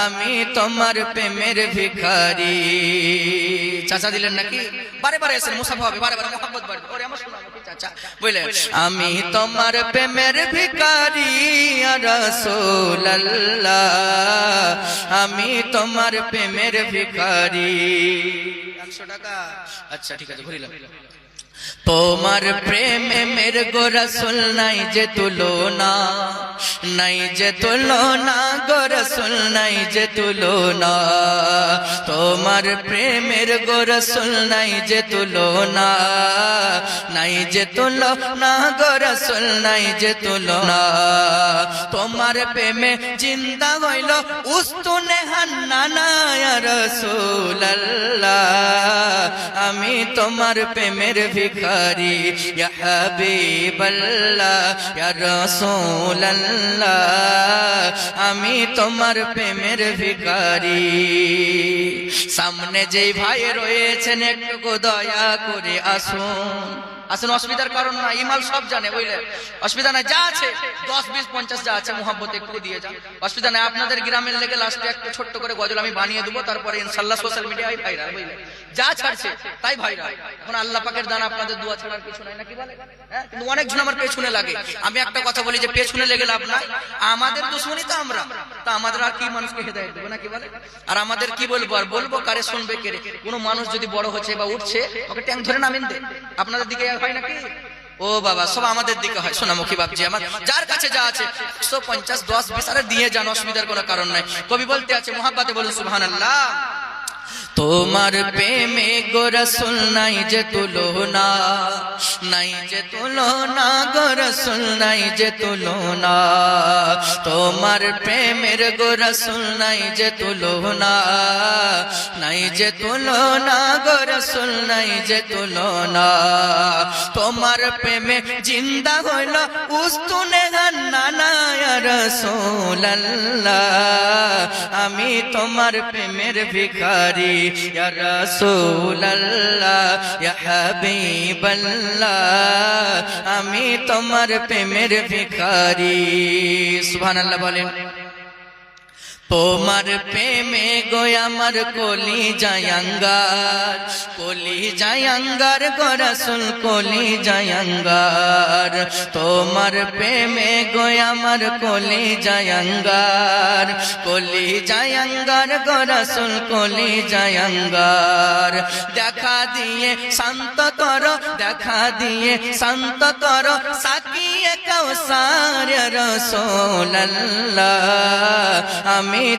আমি তোমার প্রেমের ভিখারি। চাচা দিলেন নাকি? বারে বারে এসেন, মুসাফা হবে, বারে বারে মোহাম্মদ বাড়বে। ওরে আমার শোনা নাকি চাচা বলে, আমি তোমার প্রেমের ভিখারি ইয়া রাসূলুল্লাহ, আমি তোমার প্রেমের ভিখারি। 100 টাকা, আচ্ছা ঠিক আছে ভরিলাম। তোমার প্রেমে মেরে গো রাসূল নাই যে তুলনা, নাই যে তুলনা গো রাসূল নাই যে তুলনা। তোমার প্রেমের গো রাসূল নাই যে তুলনা, নাই যে তুলনা গো রাসূল নাই যে তুলনা। তোমার প্রেমে জিন্দা হইল উস্তুনে হান্নানা ইয়া রাসূলুল্লাহ, আমি তোমার প্রেমের ভিখারি ইয়া হাবিবাল্লাহ ইয়া রাসূলুল্লাহ, আমি তোমার প্রেমের ভিখারি। সামনে যেই ভাই রয়েছেন একটু দয়া করে আসুন, আসুন, অসুবিধার কারণ না, ইমাল সব জানে বুঝলে, অসুবিধা নাই, যা আছে 10 20 50 যা আছে মোহাম্মত একটু দিয়ে যান, অসুবিধা নাই। আপনাদের গ্রামের লেগে লাস্টে একটা ছোট্ট করে গজল আমি বানিয়ে দেবো, তারপরে ইনশাআল্লাহ সোশ্যাল মিডিয়ায় ভাইরাল বুঝলে, যা ছাড়ছে তাই ভাইরাল। এখন আল্লাহ পাকের দান, আপনাদের দোয়া ছাড়ার কিছু নাই নাকি বলে, হ্যাঁ? কিন্তু অনেকজন আমার পেছনে লাগে। আমি একটা কথা বলি যে পেছনে লেগে লাভ নাই, আমাদের দুশমনই তো আমরা, তা আমাদের আর কি মানুষকে হেদায়েত দেবো নাকি বলে, আর আমাদের কি বলবো, আর বলবো কারে, শুনবে কে রে? কোনো মানুষ যদি বড় হচ্ছে বা উঠছে ওকে ট্যাঙ্ক ধরে নামেন দে। আপনাদের দিকে হয় নাকি? ও বাবা, সব আমাদের দিকে হয়। সোনামুখী বাপজি আমার, যার কাছে যা আছে 150 10 20 আরে দিয়ে যান, অসুবিধার কোনো কারণ নাই। কবি বলতে আছে, মুহাব্বতে বলুন সুবহানাল্লাহ। তোমার প্রেমে গো রাসূল নাই যে তুলনা, নাই যে তুলনা গো রাসূল নাই যে তুলনা। তোমার প্রেমের গো রাসূল নাই যে তুলনা, নাই যে তুলনা গো রাসূল নাই যে তুলনা। তোমার প্রেমে জিন্দা হইল উস্তুনে হান্নানা ইয়া রাসূলুল্লাহ, আমি তোমার প্রেমের ভিখারি ইয়া রাসূলুল্লাহ ইয়া হাবিবাল্লাহ, আমি তোমার প্রেমের ভিখারি। সুবহানাল্লাহ বলেন। তোমার প্রেমে গো আমার কলি জায়াঙ্গার, কলি জায়াঙ্গার গো রাসূল কলি জায়াঙ্গার। তোমার প্রেমে গো আমার কলি জায়াঙ্গার, কলি জায়াঙ্গার গো রাসূল কলি জায়াঙ্গার। দেখা দিয়ে শান্ত করো, দেখা দিয়ে শান্ত করো সাকিয়ে কাউসার ইয়া রাসূলুল্লাহ, আমি